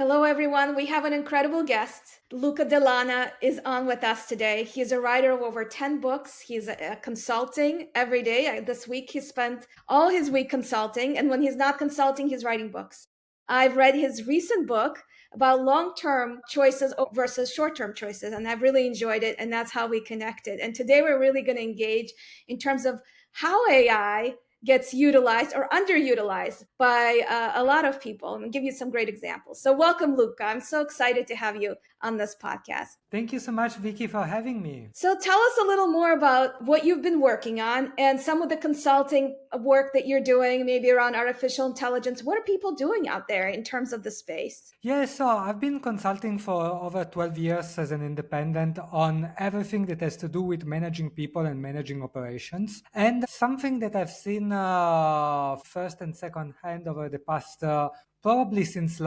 Hello, everyone. We have an incredible guest. Luca Dellanna is on with us today. He's a writer of over 10 books. He's consulting every day. This week, he spent all his week consulting. And when he's not consulting, he's writing books. I've read his recent book about long term choices versus short term choices, and I've really enjoyed it. And that's how we connected. And today, we're really going to engage in terms of how AI gets utilized or underutilized by a lot of people. I'm going to give you some great examples. So, welcome, Luca. I'm so excited to have you on this podcast. Thank you so much, Vicky, for having me. So, tell us a little more about what you've been working on and some of the consulting work that you're doing, maybe around artificial intelligence. What are people doing out there in terms of the space? Yeah, so I've been consulting for over 12 years as an independent on everything that has to do with managing people and managing operations. And something that I've seen first and second hand over the past, probably since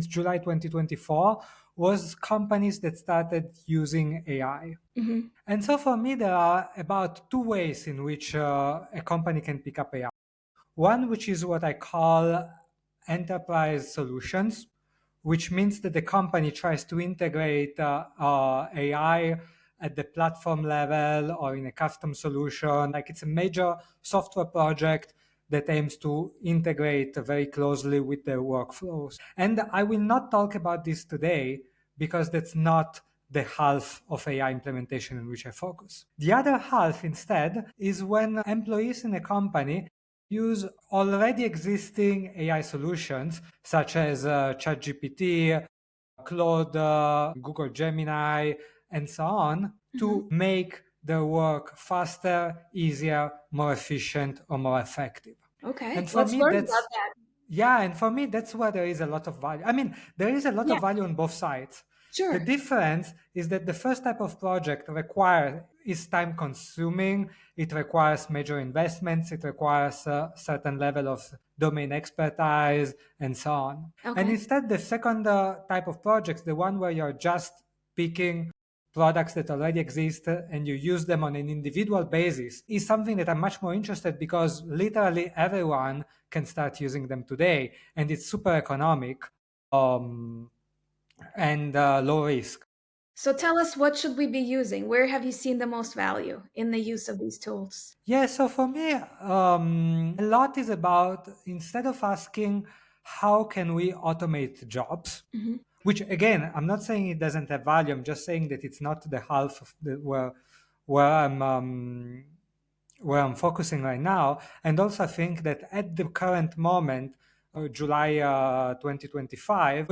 July 2024, was companies that started using AI. Mm-hmm. And so for me, there are about two ways in which a company can pick up AI. One, which is what I call enterprise solutions, which means that the company tries to integrate AI at the platform level or in a custom solution. Like it's a major software project that aims to integrate very closely with their workflows. And I will not talk about this today because that's not the half of AI implementation in which I focus. The other half instead is when employees in a company use already existing AI solutions such as ChatGPT, Claude, Google Gemini, and so on to make their work faster, easier, more efficient, or more effective. Okay, And for let's me, learn about that's that. yeah, and for me, that's where there is a lot of value. I mean, there is a lot Yeah, of value on both sides. The sure. difference is that the first type of project is time consuming. It requires major investments. It requires a certain level of domain expertise and so on. And Okay. instead, the second type of projects, the one where you're just picking products that already exist and you use them on an individual basis is something that I'm much more interested because literally everyone can start using them today and it's super economic um, and low risk. So tell us, what should we be using? Where have you seen the most value in the use of these tools? Yeah, so for me, a lot is about instead of asking how can we automate jobs, Hmm. which again, I'm not saying it doesn't have value. I'm just saying that it's not the half of where I'm focusing right now. And also, I think that at the current moment, July 2025,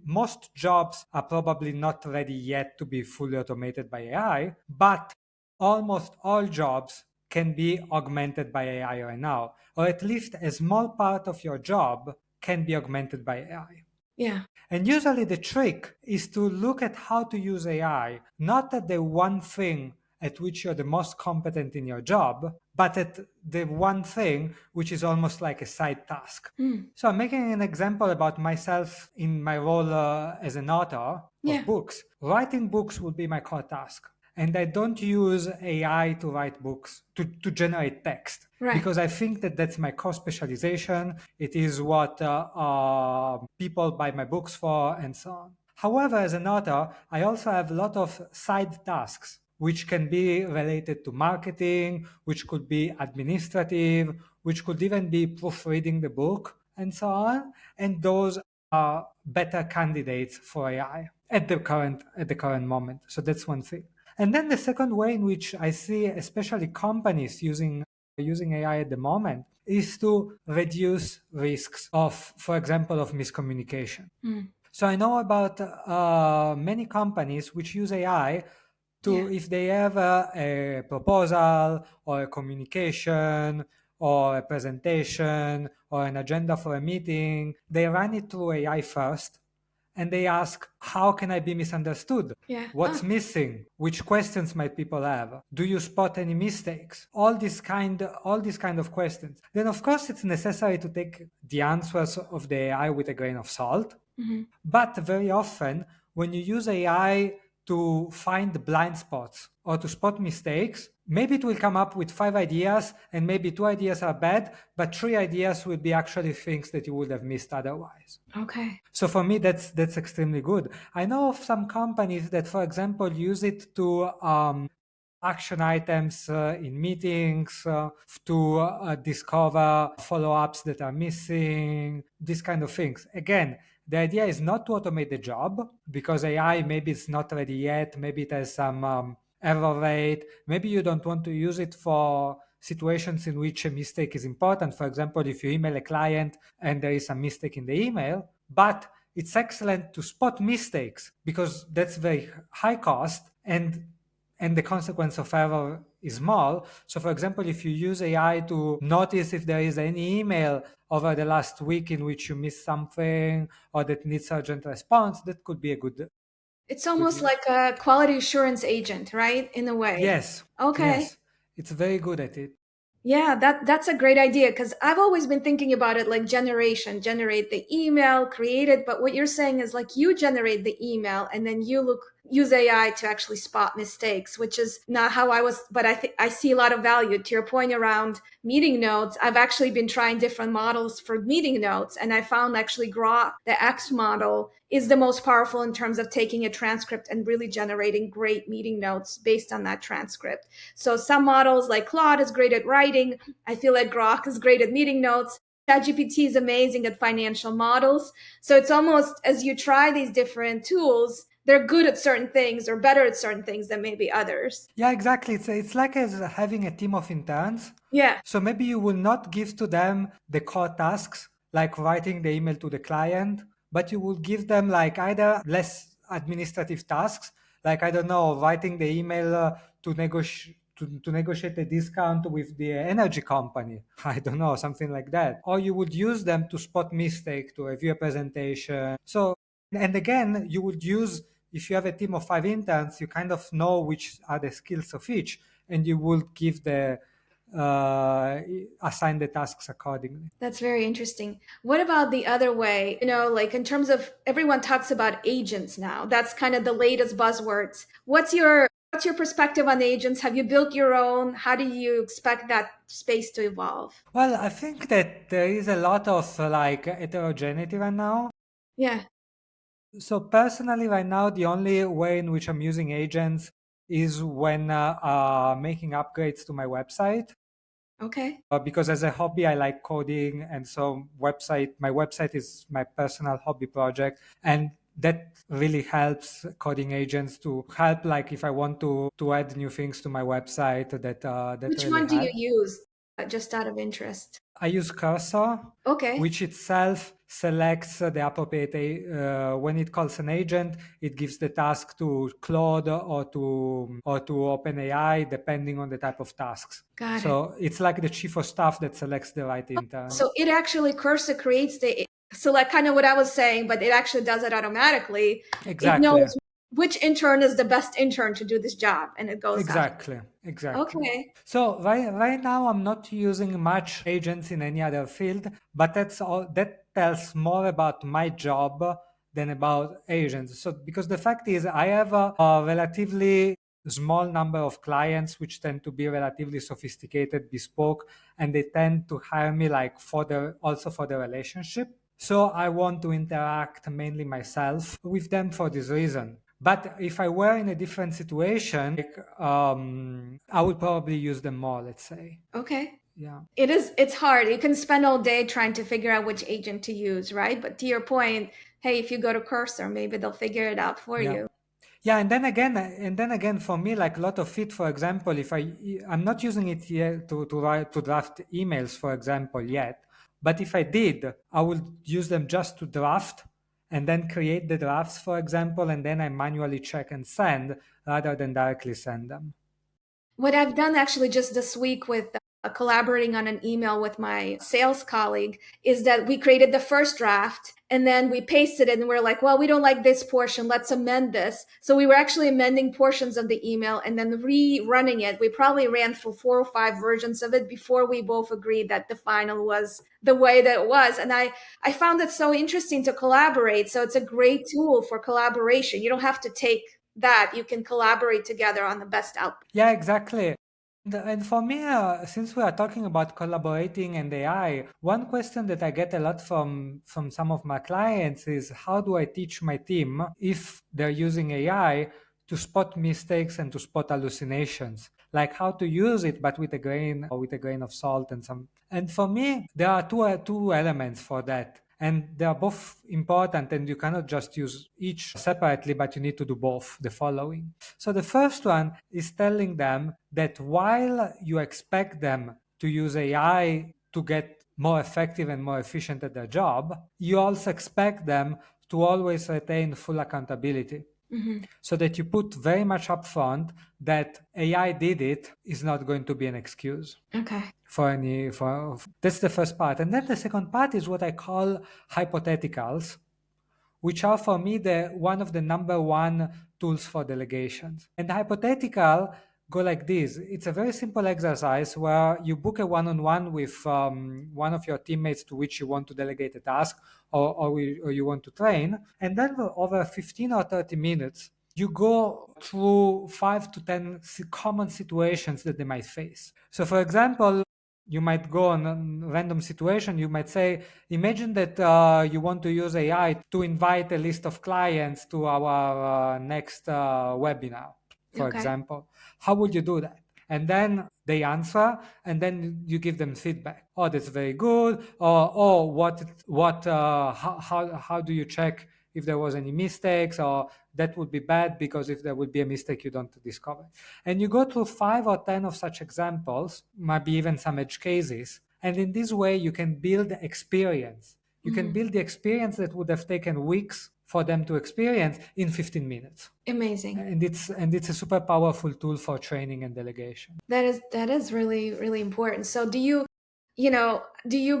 most jobs are probably not ready yet to be fully automated by AI, but almost all jobs can be augmented by AI right now, or at least a small part of your job can be augmented by AI. Yeah. And usually the trick is to look at how to use AI, not at the one thing at which you're the most competent in your job, but at the one thing which is almost like a side task. Mm. So I'm making an example about myself in my role as an author of Yeah. books. Writing books would be my core task. And I don't use AI to write books, to generate text, Right. because I think that that's my core specialization. It is what people buy my books for, and so on. However, as an author, I also have a lot of side tasks, which can be related to marketing, which could be administrative, which could even be proofreading the book, and so on. And those are better candidates for AI at the current moment. So that's one thing. And then the second way in which I see, especially companies using AI at the moment, is to reduce risks of, for example, of miscommunication. Mm. So I know about many companies which use AI Yeah. to, if they have a proposal or a communication or a presentation or an agenda for a meeting, they run it through AI first and they ask, how can I be misunderstood? Yeah. What's Oh, missing? Which questions might people have? Do you spot any mistakes? All these kind of questions. Then of course it's necessary to take the answers of the AI with a grain of salt. hmm. But very often when you use AI to find blind spots or to spot mistakes, maybe it will come up with 5 ideas, and maybe 2 ideas are bad, but 3 ideas will be actually things that you would have missed otherwise. Okay. So for me, that's extremely good. I know of some companies that, for example, use it to action items in meetings, to discover follow-ups that are missing, these kind of things. Again, the idea is not to automate the job, because AI maybe it's not ready yet, maybe it has some error rate, maybe you don't want to use it for situations in which a mistake is important. For example, if you email a client and there is a mistake in the email, but it's excellent to spot mistakes because that's very high cost, and the consequence of error is small. So for example, if you use AI to notice if there is any email over the last week in which you missed something or that needs urgent response, that could be a It's good almost use. like a quality assurance agent, right? In a way. Yes, Okay. yes, it's very good at it. Yeah, that's a great idea because I've always been thinking about it like generate the email, create it. But what you're saying is like you generate the email and then you use AI to actually spot mistakes, which is not how I was. But I think I see a lot of value to your point around meeting notes. I've actually been trying different models for meeting notes, and I found actually Grok, the X model, is the most powerful in terms of taking a transcript and really generating great meeting notes based on that transcript. So some models like Claude is great at writing. I feel like Grok is great at meeting notes. ChatGPT is amazing at financial models. So it's almost as you try these different tools, they're good at certain things or better at certain things than maybe others. Yeah, exactly. It's like as having a team of interns. Yeah. So maybe you will not give to them the core tasks, like writing the email to the client, but you will give them like either less administrative tasks, like I don't know, writing the email to negotiate. To negotiate a discount with the energy company. I don't know, something like that. Or you would use them to spot mistake, to review a presentation. So, and again, you would use, if you have a team of 5 interns, you kind of know which are the skills of each, and you will give the uh, assign the tasks accordingly. That's very interesting. What about the other way? Like in terms of everyone talks about agents now. That's kind of the latest buzzwords. What's your perspective on agents? Have you built your own? How do you expect that space to evolve? Well, I think that there is a lot of like heterogeneity right now. Yeah. So personally, right now, the only way in which I'm using agents is when making upgrades to my website. Okay. Because as a hobby, I like coding, and so my website is my personal hobby project, and that really helps coding agents to help. Like if I want to add new things to my website, that Which really one do you help. use? Just out of interest. I use Cursor, Okay. which itself selects the appropriate. When it calls an agent, it gives the task to Claude or to OpenAI, depending on the type of tasks. Got it. So it's like the chief of staff that selects the right intern. So it actually cursor creates the select kind of what I was saying, but it actually does it automatically. It Exactly. knows which intern is the best intern to do this job, and it goes after. Exactly, exactly. Okay. So right now I'm not using much agents in any other field, but that's all that tells more about my job than about agents. So because the fact is I have a relatively small number of clients which tend to be relatively sophisticated, bespoke, and they tend to hire me like for the relationship. So I want to interact mainly myself with them for this reason. But if I were in a different situation, like, I would probably use them more, let's say. Okay. Yeah. It's hard. You can spend all day trying to figure out which agent to use, right? But to your point, hey, if you go to Cursor, maybe they'll figure it out for Yeah. you. Yeah, and then again, for me, like a lot of it, for example, if I'm not using it yet to draft emails, for example, yet, but if I did, I would use them just to draft and then create the drafts, for example, and then I manually check and send rather than directly send them. What I've done actually just this week with collaborating on an email with my sales colleague is that we created the first draft and then we pasted it and we're like, well, we don't like this portion. Let's amend this. So we were actually amending portions of the email and then rerunning it. We probably ran through 4 or 5 versions of it before we both agreed that the final was the way that it was. And I found it so interesting to collaborate. So it's a great tool for collaboration. You don't have to take that. You can collaborate together on the best output. Yeah, exactly. And for me, since we are talking about collaborating and AI, one question that I get a lot from some of my clients is how do I teach my team if they're using AI to spot mistakes and to spot hallucinations, like how to use it, but with a grain or with a grain of salt and some. And for me, there are two elements for that. And they are both important, and you cannot just use each separately, but you need to do both the following. So the first one is telling them that while you expect them to use AI to get more effective and more efficient at their job, you also expect them to always retain full accountability. Hmm. So that you put very much upfront that AI did it is not going to be an excuse Okay. for any for that's the first part. And then the second part is what I call hypotheticals, which are for me the one of the number one tools for delegations. And the hypothetical go like this. It's a very simple exercise where you book a one-on-one with one of your teammates to which you want to delegate a task, or you want to train. And then over 15 or 30 minutes, you go through 5 to 10 common situations that they might face. So for example, you might go on a random situation. You might say, imagine that you want to use AI to invite a list of clients to our next webinar, for Okay. example. How would you do that? And then they answer, and then you give them feedback. Oh, that's very good. Or oh, how do you check if there was any mistakes? Or that would be bad because if there would be a mistake, you don't discover. And you go through 5 or 10 of such examples, maybe even some edge cases. And in this way, you can build experience. You can Hmm. build the experience that would have taken weeks for them to experience in 15 minutes. Amazing. And it's a super powerful tool for training and delegation. That is really really important. So do you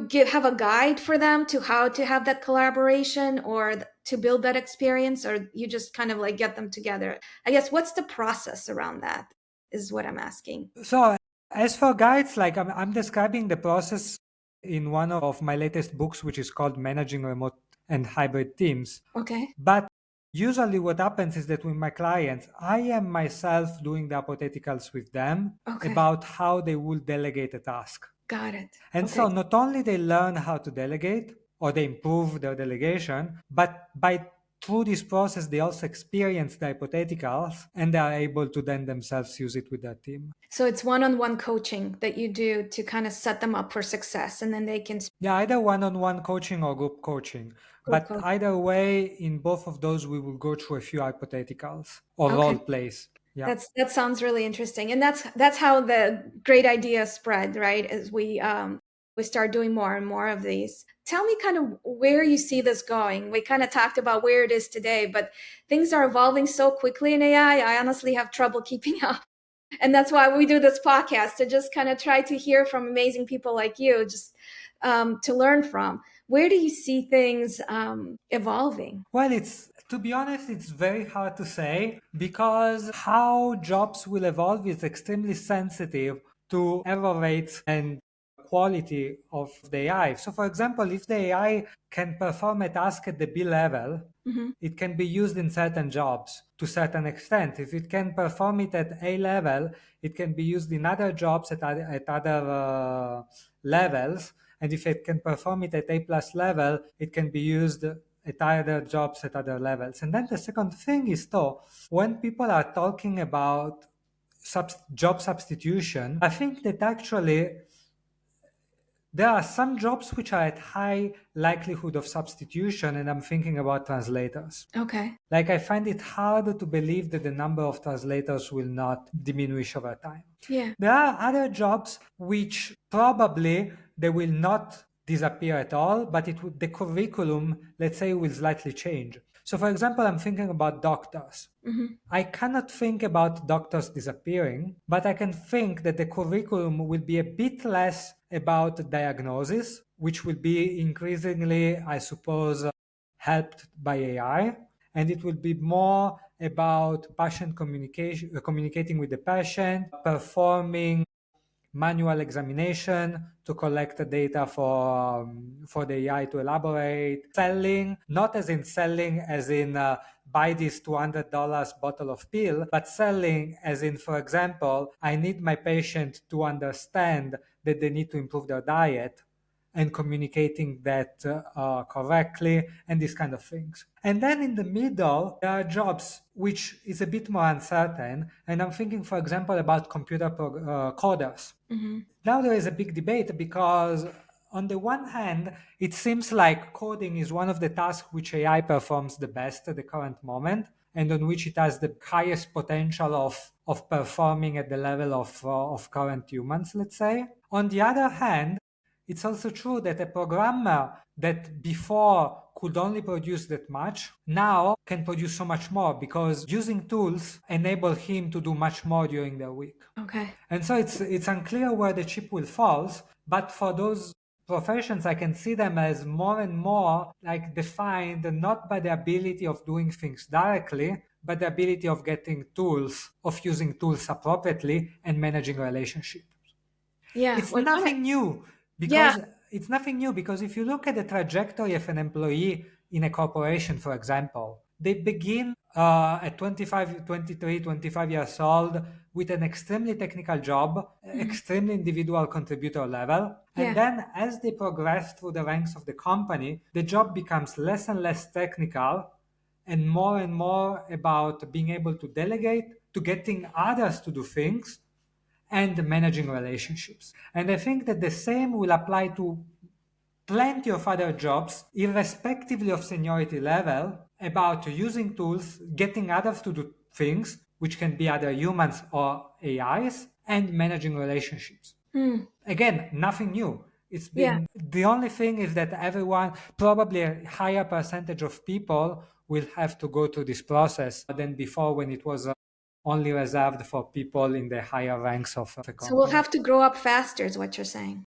give have a guide for them to how to have that collaboration or to build that experience, or you just kind of like get them together? I guess what's the process around that is what I'm asking. So, as for guides, like I'm describing the process in one of my latest books, which is called Managing Remote and Hybrid Teams. Okay. But usually, what happens is that with my clients, I am myself doing the hypotheticals with them Okay. about how they will delegate a task. Got it. And Okay. so not only they learn how to delegate or they improve their delegation, but by through this process they also experience the hypotheticals and they are able to then themselves use it with their team. So it's one-on-one coaching that you do to kind of set them up for success, and then they can Yeah, either one-on-one coaching or group coaching. group But coach. either way, in both of those, we will go through a few hypotheticals or Okay. role plays. Yeah. That sounds really interesting, and that's how the great ideas spread, right? As we start doing more and more of these. Tell me kind of where you see this going. We kind of talked about where it is today, but things are evolving so quickly in AI. I honestly have trouble keeping up, and that's why we do this podcast to just kind of try to hear from amazing people like you, just to learn from. Where do you see things evolving? Well, it's to be honest, it's very hard to say because how jobs will evolve is extremely sensitive to error rates and quality of the AI. So, for example, if the AI can perform a task at the B level, Hmm. it can be used in certain jobs to certain extent. If it can perform it at A level, it can be used in other jobs at other levels. And if it can perform it at A plus level, it can be used at other jobs at other levels. And then the second thing is though, when people are talking about job substitution, I think that actually there are some jobs which are at high likelihood of substitution, and I'm thinking about translators. Okay. Like, I find it hard to believe that the number of translators will not diminish over time. Yeah. There are other jobs which probably they will not disappear at all, but the curriculum, let's say, will slightly change. So, for example, I'm thinking about doctors. Hmm. I cannot think about doctors disappearing, but I can think that the curriculum will be a bit less about diagnosis, which will be increasingly, I suppose, helped by AI. And it will be more about patient communication, communicating with the patient, performing manual examination to collect the data for the AI to elaborate. Selling, not as in selling as in buy this $200 bottle of pill, but selling as in, for example, I need my patient to understand that they need to improve their diet and communicating that correctly and these kind of things. And then in the middle, there are jobs which is a bit more uncertain. And I'm thinking, for example, about coders. Mm-hmm. Now there is a big debate because on the one hand, it seems like coding is one of the tasks which AI performs the best at the current moment and on which it has the highest potential of performing at the level of current humans, let's say. On the other hand, it's also true that a programmer that before could only produce that much now can produce so much more because using tools enable him to do much more during the week. Okay. And so it's unclear where the chip will fall, but for those professions, I can see them as more and more like defined not by the ability of doing things directly, but the ability of getting tools, of using tools appropriately and managing relationships. Yeah. It's Well, go ahead. nothing new Yeah. because it's nothing new because if you look at the trajectory of an employee in a corporation, for example, they begin at 25, 23, 25 years old with an extremely technical job, Mhm. extremely individual contributor level. And Yeah. then as they progress through the ranks of the company, the job becomes less and less technical and more about being able to delegate, to getting others to do things and managing relationships. And I think that the same will apply to plenty of other jobs, irrespectively of seniority level, about using tools, getting others to do things, which can be either humans or AIs, and managing relationships. Hmm. Again, nothing new. It's Yeah. been the only thing is that everyone, probably a higher percentage of people, will have to go through this process than before when it was only reserved for people in the higher ranks of a So we'll company. have to grow up faster, is what you're saying.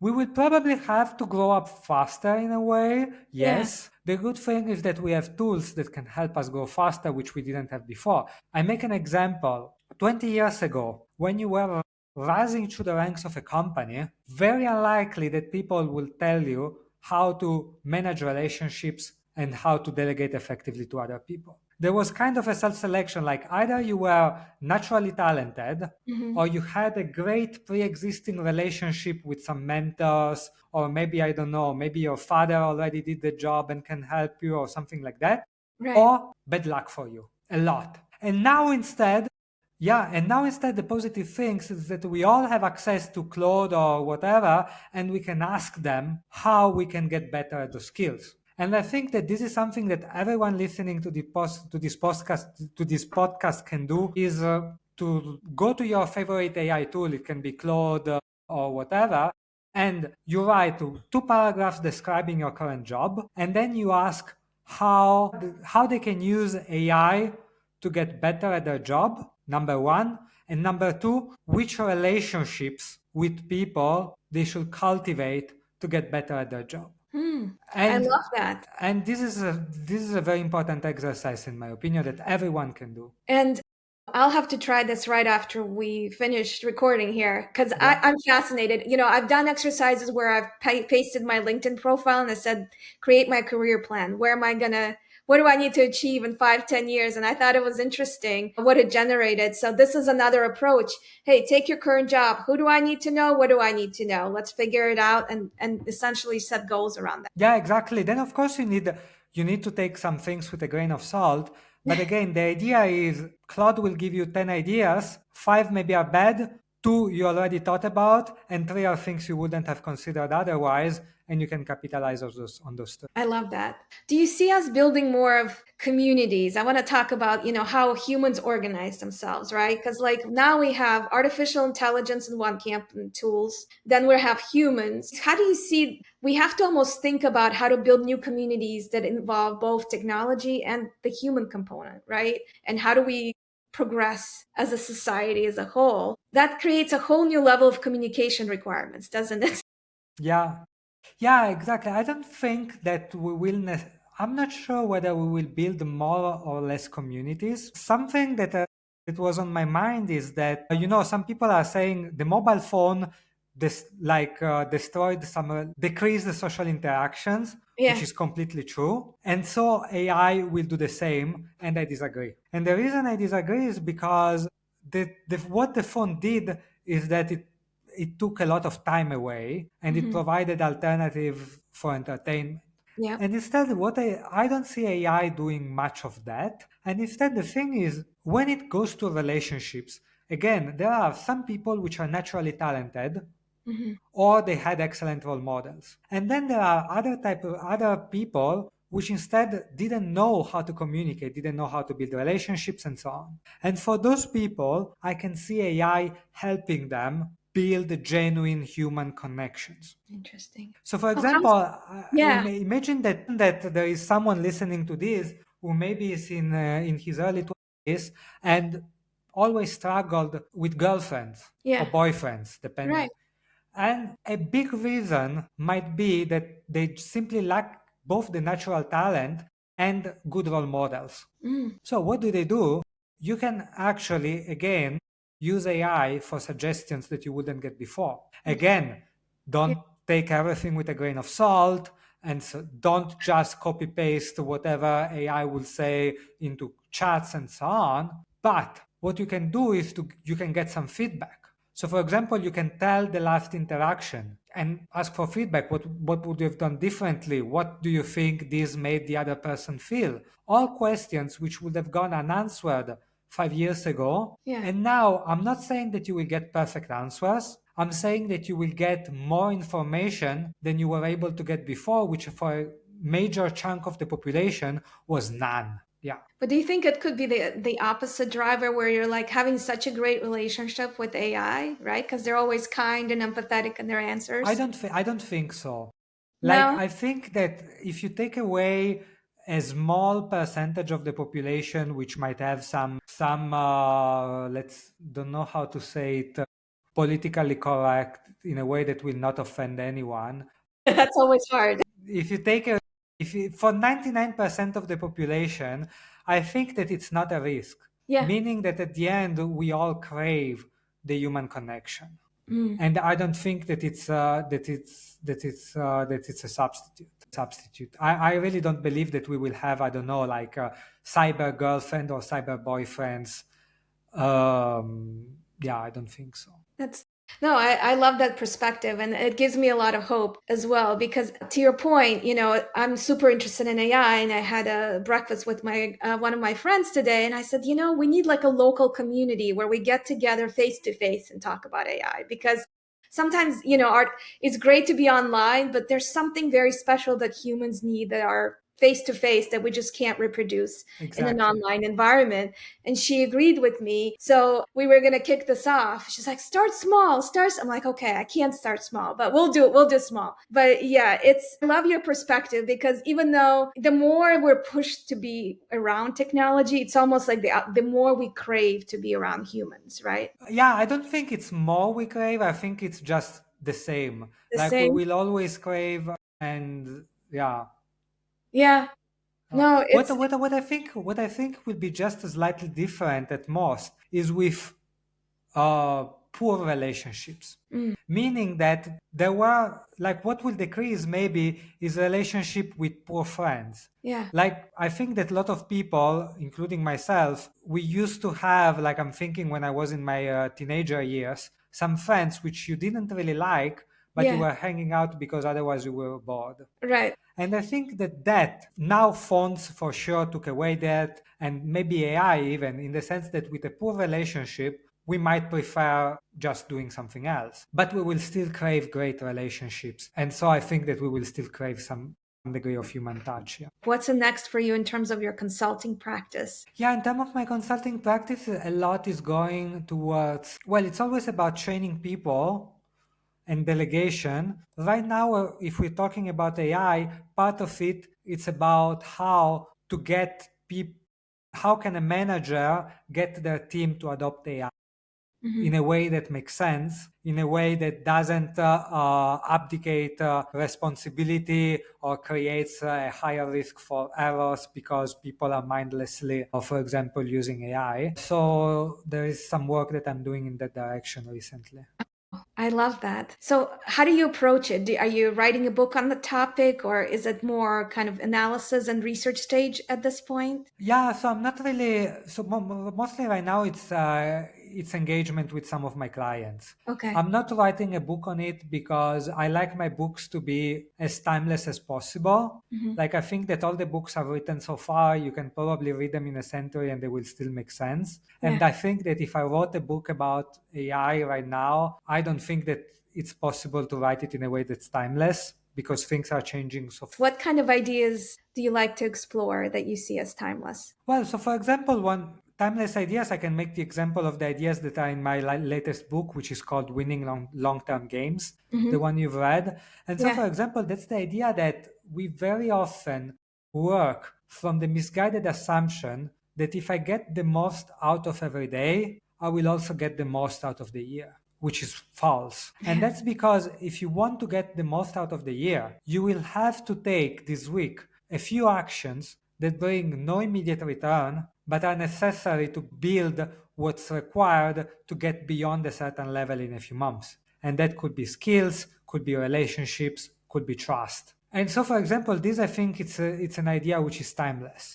We will probably have to grow up faster in a way, Yeah. yes. The good thing is that we have tools that can help us go faster, which we didn't have before. I make an example. 20 years ago, when you were rising through the ranks of a company, very unlikely that people will tell you how to manage relationships and how to delegate effectively to other people. There was kind of a self selection, like either you were naturally talented Hmm. or you had a great pre-existing relationship with some mentors, or maybe I don't know, maybe your father already did the job and can help you or something like that, Right. or bad luck for you a lot. And now instead, yeah, and now instead the positive things is that we all have access to Claude or whatever, and we can ask them how we can get better at the skills. And I think that this is something that everyone listening to to this podcast can do is to go to your favorite AI tool. It can be Claude or whatever, and you write two paragraphs describing your current job, and then you ask how they can use AI to get better at their job, number one. And number two, which relationships with people they should cultivate to get better at their job. Hmm. I And love that. and this is a very important exercise in my opinion that everyone can do. And I'll have to try this right after we finish recording here because Yeah. I'm fascinated. I've done exercises where I've pasted my LinkedIn profile and I said, create my career plan. What do I need to achieve in 5, 10 years? And I thought it was interesting what it generated. So this is another approach. Hey, take your current job. Who do I need to know? What do I need to know? Let's figure it out and essentially set goals around Yeah, exactly. Then of course you need to take some things with a grain of salt. But that. again, the idea is Claude will give you 10 ideas, five maybe are bad, two you already thought about, and three are things you wouldn't have considered otherwise, and you can capitalize on those three. I love that. Do you see us building more of communities? I want to talk about, how humans organize themselves, right? Because like now we have artificial intelligence in one camp and tools, then we have humans. How do you see we have to almost think about how to build new communities that involve both technology and the human component, right? And how do we progress as a society as a whole? That creates a whole new level of communication requirements, doesn't it? Yeah, yeah, exactly. I don't think that I'm not sure whether we will build more or less communities. Something that that was on my mind is that some people are saying the mobile phone destroyed some decreased the social interactions, which Yeah. is completely true, and so AI will do the same, and I disagree. And the reason I disagree is because what the phone did is that it took a lot of time away, and it Hmm. provided alternative for entertainment. Yeah. And instead, what I don't see AI doing much of that. And instead, the thing is, when it goes to relationships, again, there are some people which are naturally talented, Hmm. or they had excellent role models. And then there are other people which instead didn't know how to communicate, didn't know how to build relationships and so on. And for those people, I can see AI helping them build genuine human connections. Interesting. So, for Oh, example, yeah. imagine that there is someone listening to this who maybe is in his early 20s and always struggled with girlfriends or Yeah. boyfriends, Right. depending. And a big reason might be that they simply lack both the natural talent and good role models. Mm. So what do? You can actually, again, use AI for suggestions that you wouldn't get before. Interesting. Again, Yeah. don't take everything with a grain of salt, and so don't just copy paste whatever AI will say into chats and so on. But what you can do is you can get some feedback. So, for example, you can tell the last interaction and ask for feedback. What would you have done differently? What do you think this made the other person feel? All questions which would have gone unanswered 5 years ago. Yeah. And now I'm not saying that you will get perfect answers. I'm saying that you will get more information than you were able to get before, which for a major chunk of the population was none. Yeah. But do you think it could be the opposite driver where you're like having such a great relationship with AI, right? Because they're always kind and empathetic in their answers. I don't think so. Like, No? I think that if you take away a small percentage of the population which might have some let's don't know how to say it, politically correct in a way that will not offend anyone. That's always hard. If you take a if you, For 99% of the population, I think that it's not a risk, Yeah. meaning that at the end we all crave the human connection. Mm. And I don't think that it's a substitute. I really don't believe that we will have, I don't know, like a cyber girlfriend or cyber boyfriends. Yeah, I don't think so. That's no, I love that perspective, and it gives me a lot of hope as well. Because to your point, I'm super interested in AI, and I had a breakfast with my one of my friends today, and I said, we need like a local community where we get together face to face and talk about AI. Because sometimes, art it's great to be online, but there's something very special that humans need that are face to face that we just can't reproduce in an Exactly. online environment. And she agreed with me. So we were going to kick this off. She's like, start small, I'm like, okay, I can't start small, but we'll do small. But yeah, I love your perspective, because even though the more we're pushed to be around technology, it's almost like the more we crave to be around humans, right? Yeah, I don't think it's more we crave. I think it's just the same. The Like we same. will always crave, and yeah. Yeah. No, it's, What I think will be just slightly different at most is with poor relationships. mm, Meaning that there were, like, what will decrease maybe is relationship with poor friends. yeah, Like, I think that a lot of people, including myself, we used to have, like, I'm thinking when I was in my teenager years, some friends which you didn't really like, but you yeah, were hanging out because otherwise you were bored. right. And I think that now phones for sure took away that, and maybe AI even, in the sense that with a poor relationship, we might prefer just doing something else. But we will still crave great relationships. And so I think that we will still crave some degree of human touch. Yeah. What's the next for you in terms of your consulting practice? Yeah, in terms of my consulting practice, a lot is going towards, well, it's always about training people and delegation. Right now, if we're talking about AI, part of it, it's about how to get people, how can a manager get their team to adopt AI? in a way that makes sense, in a way that doesn't abdicate responsibility or creates a higher risk for errors because people are mindlessly, for example, using AI. So there is some work that I'm doing in that direction recently. I love that. So, how do you approach it? Are you writing a book on the topic, or is it more kind of analysis and research stage at this point? Yeah, so I'm not really so mostly right now it's engagement with some of my clients. Okay. I'm not writing a book on it because I like my books to be as timeless as possible. Hmm. Like I think that all the books I've written so far, you can probably read them in a century and they will still make sense. Yeah. And I think that if I wrote a book about AI right now, I don't think that it's possible to write it in a way that's timeless because things are changing so. What kind of ideas do you like to explore that you see as timeless? Well, so for example, one timeless ideas, I can make the example of the ideas that are in my latest book, which is called Winning Long-Term Games, the Hmm. one you've read. And so, Yeah. for example, that's the idea that we very often work from the misguided assumption that if I get the most out of every day, I will also get the most out of the year, which is false. And Yeah. that's because if you want to get the most out of the year, you will have to take this week a few actions that bring no immediate return but are necessary to build what's required to get beyond a certain level in a few months. And that could be skills, could be relationships, could be trust. And so, for example, this I think it's an idea which is timeless.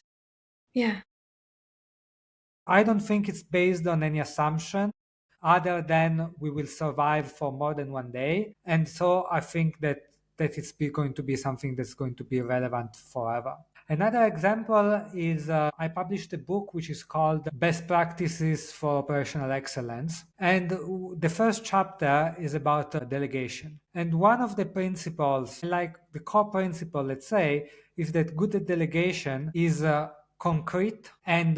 Yeah. I don't think it's based on any assumption other than we will survive for more than one day. And so I think that it's going to be something that's going to be relevant forever. Another example is I published a book which is called Best Practices for Operational Excellence. And the first chapter is about delegation. And one of the principles, like the core principle, let's say, is that good delegation is concrete and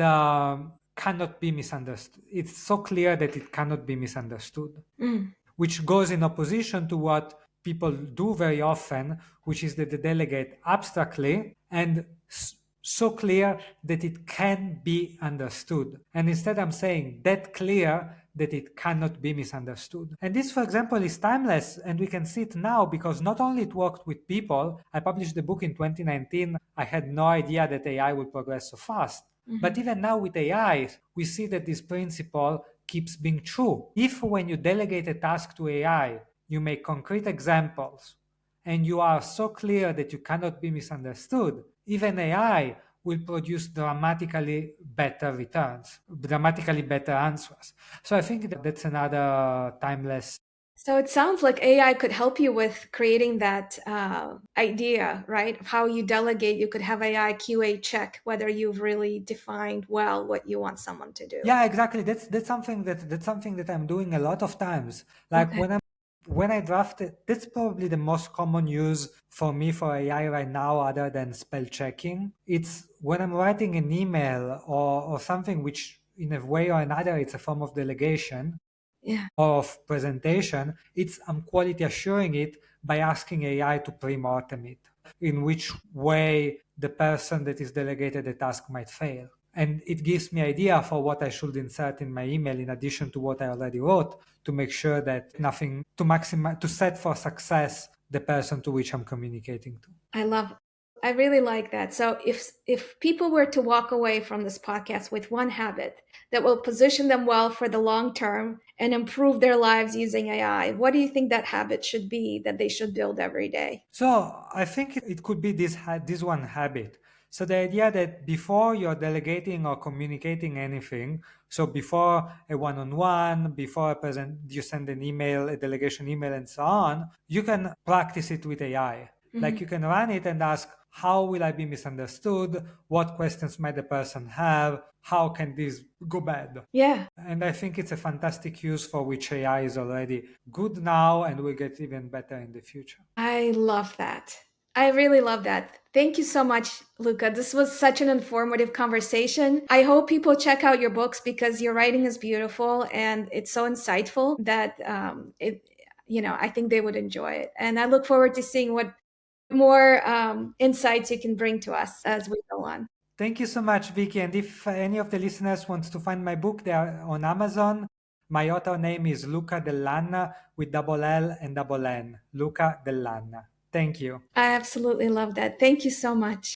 cannot be misunderstood. It's so clear that it cannot be misunderstood, Mm. which goes in opposition to what people do very often, which is that they delegate abstractly and so clear that it can be understood. And instead, I'm saying that clear that it cannot be misunderstood. And this, for example, is timeless, and we can see it now because not only it worked with people. I published the book in 2019. I had no idea that AI would progress so fast. But Hmm. even now with AI, we see that this principle keeps being true. If when you delegate a task to AI, you make concrete examples and you are so clear that you cannot be misunderstood, even AI will produce dramatically better returns, dramatically better answers. So I think that's another timeless. So it sounds like AI could help you with creating that idea, right? Of how you delegate. You could have AI QA check whether you've really defined well what you want someone to do. Yeah, exactly. That's something that I'm doing a lot of times. Like Okay. when I drafted, that's probably the most common use for me for AI right now, other than spell checking. It's when I'm writing an email or something which, in a way or another, it's a form of delegation Yeah. of presentation. It's I'm quality assuring it by asking AI to pre-mortem it, in which way the person that is delegated the task might fail. And it gives me idea for what I should insert in my email in addition to what I already wrote to make sure that nothing to maximize to set for success the person to which I'm communicating to. I love I really like that. So if people were to walk away from this podcast with one habit that will position them well for the long term and improve their lives using AI, what do you think that habit should be that they should build every day? So I think it could be this one habit. So the idea that before you're delegating or communicating anything, so before a one-on-one, before a present, you send an email, a delegation email, and so on, you can practice it with AI. Like Mhm. you can run it and ask, how will I be misunderstood? What questions might the person have? How can this go bad? Yeah, And I think it's a fantastic use for which AI is already good now and will get even better in the future. I love that. I really love that. Thank you so much, Luca. This was such an informative conversation. I hope people check out your books because your writing is beautiful and it's so insightful that I think they would enjoy it. And I look forward to seeing what more insights you can bring to us as we go on. Thank you so much, Vicky. And if any of the listeners wants to find my book, they are on Amazon. My author name is Luca Dellanna with double L and double N. Luca Dellanna. Thank you. I absolutely love that. Thank you so much.